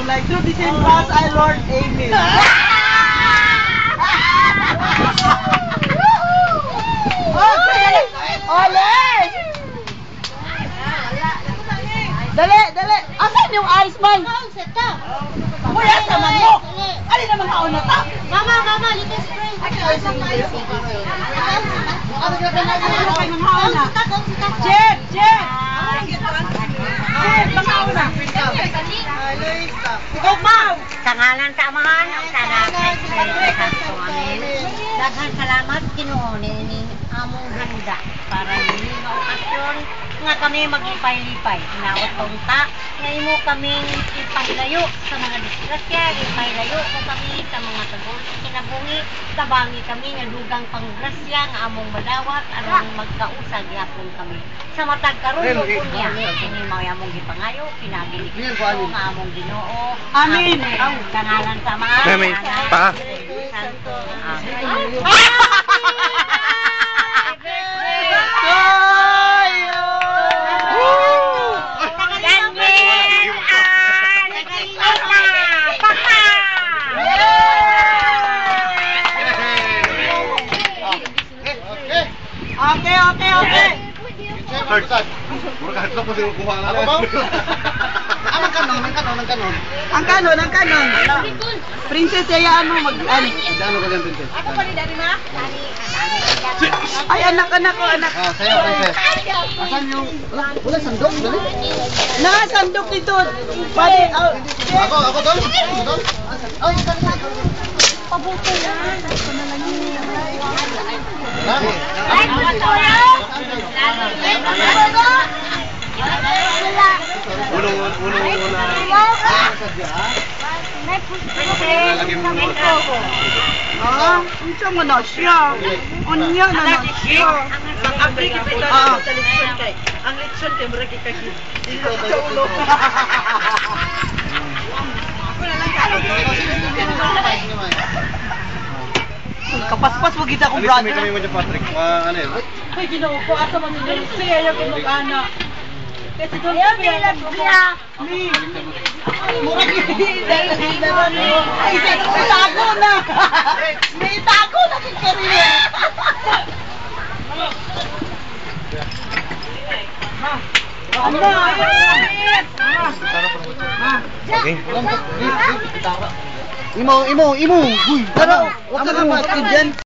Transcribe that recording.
like, through the same cross, I Lord, Amen. Okay! Ole! Dali, dali! Asan yung ice man? Uy, asa man mo? Alin naman kauna ta? Mama, little spring. Jeb! Jeb! Pangauna! Ikaw pa! Tangalan tamahan ang tanakay sa kanto amin. Daghang salamat Ginoo ni among handa para nini nga okasyon nga kami magipay-lipay. Naotong ta nga imo kaming ipanglayo sa mga disgrasya, ipaylayo ko kami sa mga tagol kinabungi, tabangi kami nga dugang panggrasya nga among madawat aron magkausag yapon kami. Sa matag karon ko niya kini mao among gipangayo pinagi ni nga among Ginoo. Amin. Ang tangalan tamahan. Amin. Pa. Santo. Amen. Okay. Third. Mura kahit po sila kuha nga lang. Ang kanon. Princess, hayaan mo mag-ano. Ano ka dyan, Princess? Ako pa ni Daddy Ma? Ay, anak ko, anak. Ah, sa'yo, Princess. Asan yung... Wala, sandok, dali. Nakasandok dito. Pwede, Ako doon? Ay, Pabuto yan. Lagi. Ay, pabuto yan. Unang-una. Lagi mo na. unsa man na siya? Unya na siya. Ang abri kita sa lechon kay. Ang lechon kay mura kita dito sa ulo. Kapaspas mo kita kong Alis kami brother. mo dyan, Patrick. Ano yun? Ay, ginoo ko. Asa man nila. Sige, ayaw ko mag-ana. Kasi doon Ayaw sa nila siya. Ay, itago na. May itago na kay Karina. Okay. Imo. Uy, pero, huwag ka na maskid dyan.